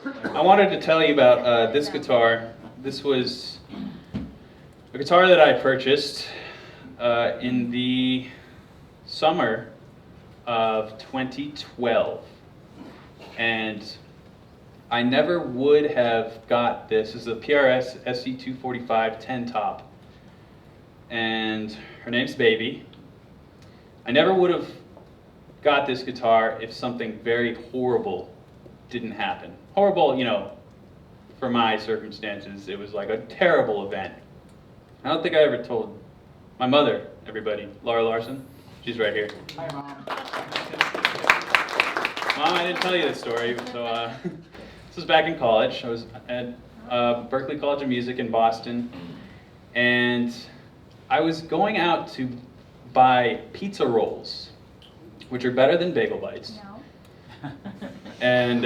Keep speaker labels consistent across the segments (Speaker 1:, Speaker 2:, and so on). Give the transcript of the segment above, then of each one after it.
Speaker 1: I wanted to tell you about this guitar. This was a guitar that I purchased in the summer of 2012. And I never would have got this. This is a PRS SC245 10 top. And her name's Baby. I never would have got this guitar if something very horrible didn't happen. Horrible, you know, for my circumstances, it was like a terrible event. I don't think I ever told my mother, everybody, Laura Larson. She's right here.
Speaker 2: Hi, Mom.
Speaker 1: Mom, I didn't tell you this story. So this was back in college. I was at Berklee College of Music in Boston, and I was going out to buy pizza rolls, which are better than bagel bites.
Speaker 3: No.
Speaker 1: And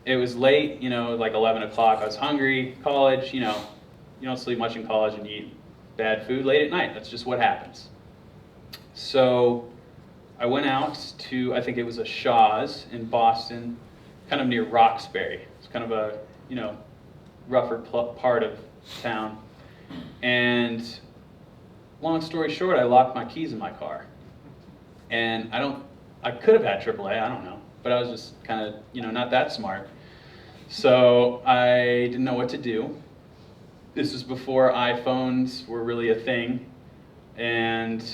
Speaker 1: it was late, you know, like 11 o'clock. I was hungry. College, you know, you don't sleep much in college and you eat bad food late at night. That's just what happens. So I went out to, I think it was a Shaw's in Boston, kind of near Roxbury. It's kind of a, you know, rougher part of town. And long story short, I locked my keys in my car. And I could have had AAA, I don't know. But I was just kind of, you know, not that smart. So I didn't know what to do. This was before iPhones were really a thing. And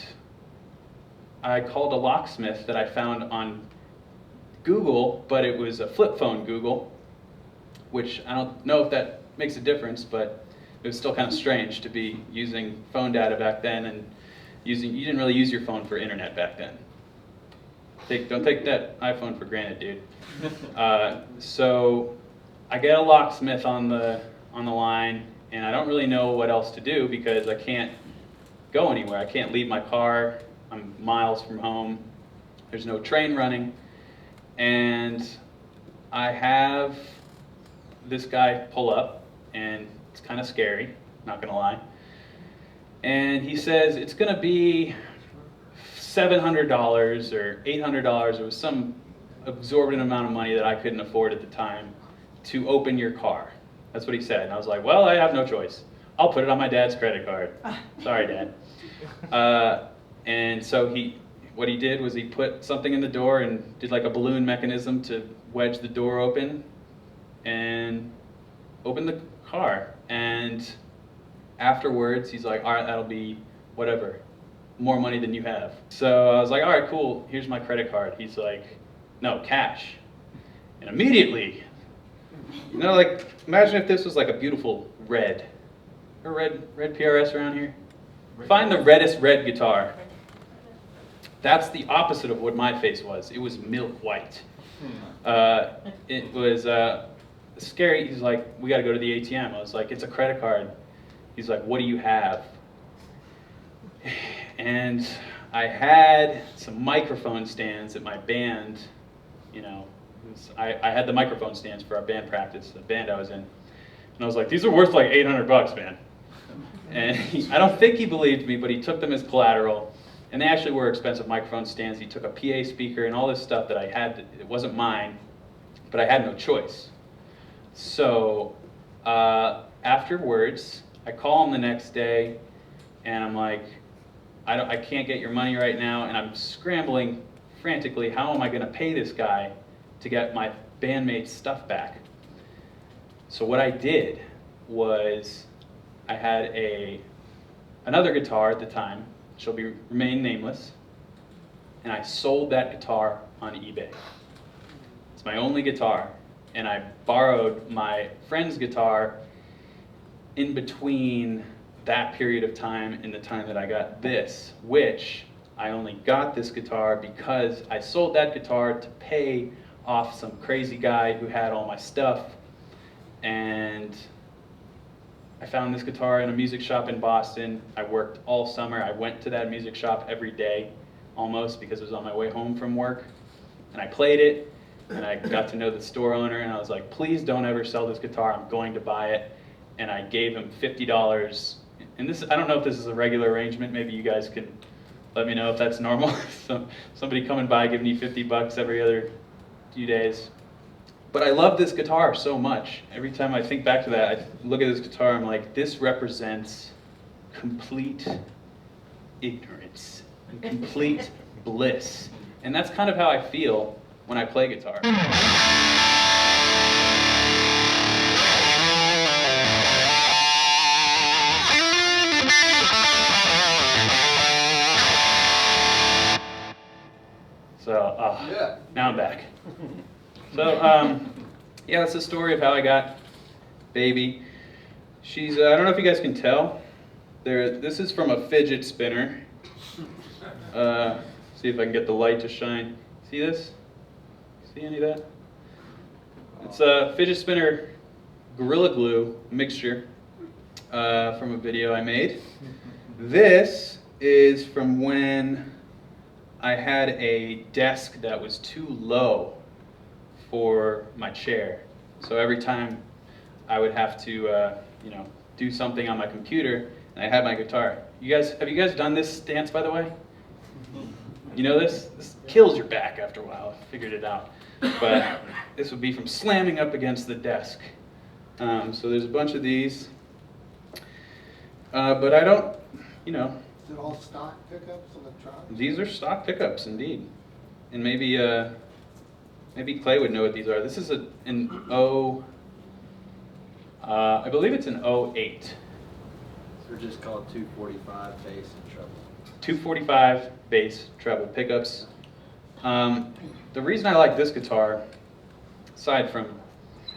Speaker 1: I called a locksmith that I found on Google, but it was a flip phone Google, which I don't know if that makes a difference, but it was still kind of strange to be using phone data back then, and you didn't really use your phone for internet back then. Don't take that iPhone for granted, dude. So I get a locksmith on the line, and I don't really know what else to do because I can't go anywhere. I can't leave my car. I'm miles from home. There's no train running. And I have this guy pull up, and it's kind of scary, not gonna lie. And he says it's gonna be $700 or $800. It was some exorbitant amount of money that I couldn't afford at the time to open your car. That's what he said. And I was like, well, I have no choice. I'll put it on my dad's credit card. Sorry, Dad. And so what he did was he put something in the door and did like a balloon mechanism to wedge the door open and opened the car. And afterwards, he's like, all right, that'll be whatever, more money than you have. So I was like, all right, cool, here's my credit card. He's like, no, cash. And immediately, you know, like, imagine if this was like a beautiful red. Or red PRS around here? Find the reddest red guitar. That's the opposite of what my face was. It was milk white. It was scary. He's like, we gotta go to the ATM. I was like, it's a credit card. He's like, what do you have? And I had some microphone stands at my band, you know. I had the microphone stands for our band practice, the band I was in. And I was like, these are worth like $800, man. And I don't think he believed me, but he took them as collateral. And they actually were expensive microphone stands. He took a PA speaker and all this stuff that I had. It wasn't mine, but I had no choice. So afterwards, I call him the next day, and I'm like, I can't get your money right now, and I'm scrambling frantically. How am I going to pay this guy to get my bandmate's stuff back? So what I did was I had another guitar at the time, she'll remain nameless, and I sold that guitar on eBay. It's my only guitar, and I borrowed my friend's guitar in between that period of time and the time that I got this, which I only got this guitar because I sold that guitar to pay off some crazy guy who had all my stuff. And I found this guitar in a music shop in Boston. I worked all summer. I went to that music shop every day, almost, because it was on my way home from work. And I played it, and I got to know the store owner, and I was like, please don't ever sell this guitar. I'm going to buy it. And I gave him $50. And this, I don't know if this is a regular arrangement. Maybe you guys can let me know if that's normal. Somebody coming by giving you $50 every other few days. But I love this guitar so much. Every time I think back to that, I look at this guitar, I'm like, this represents complete ignorance and complete bliss. And that's kind of how I feel when I play guitar. So, now I'm back. So, yeah, that's the story of how I got Baby. She's, I don't know if you guys can tell, this is from a fidget spinner. See if I can get the light to shine. See this? See any of that? It's a fidget spinner Gorilla Glue mixture from a video I made. This is from when I had a desk that was too low for my chair. So every time I would have to, do something on my computer, and I had my guitar. Have you guys done this dance, by the way? You know this? This kills your back after a while. I figured it out. But this would be from slamming up against the desk. So there's a bunch of these. But I don't,
Speaker 2: Is it all stock pickups, electronics?
Speaker 1: These are stock pickups, indeed. And maybe Clay would know what these are. This is I believe it's an 08.
Speaker 3: So they're just called 245 bass and treble.
Speaker 1: 245 bass treble pickups. The reason I like this guitar, aside from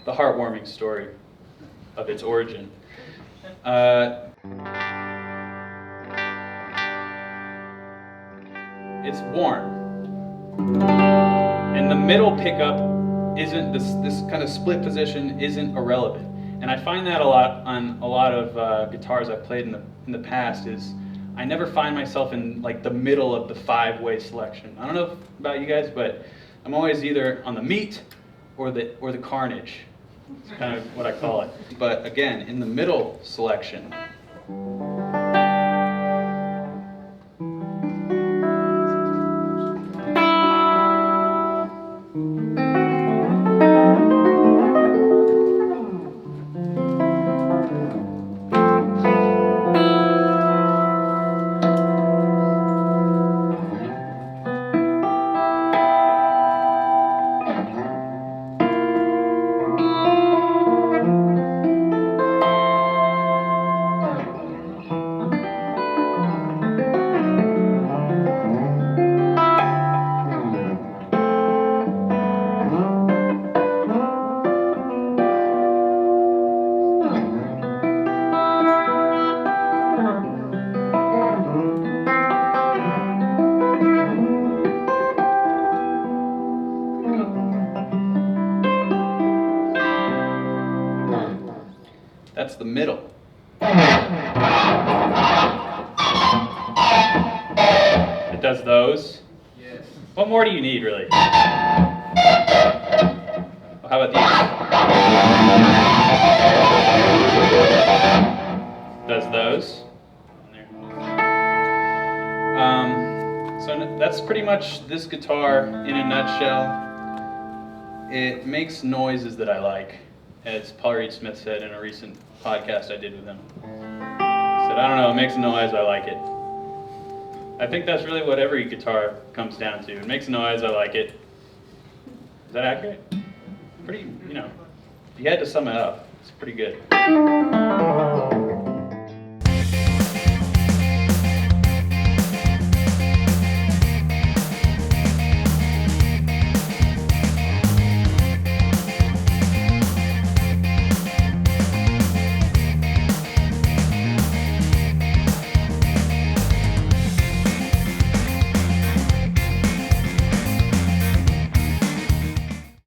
Speaker 1: the heartwarming story of its origin, it's worn. And the middle pickup isn't, this kind of split position isn't irrelevant. And I find that a lot on a lot of guitars I've played in the past is I never find myself in like the middle of the 5-way selection. I don't know about you guys, but I'm always either on the meat or the carnage. It's kind of what I call it. But again, in the middle selection, that's the middle. It does those.
Speaker 3: Yes.
Speaker 1: What more do you need, really? Well, how about these? Does those. So that's pretty much this guitar in a nutshell. It makes noises that I like, as Paul Reed Smith said in a recent podcast I did with him. He said, I don't know, it makes a noise, I like it. I think that's really what every guitar comes down to. It makes a noise, I like it. Is that accurate? Pretty, if you had to sum it up, it's pretty good.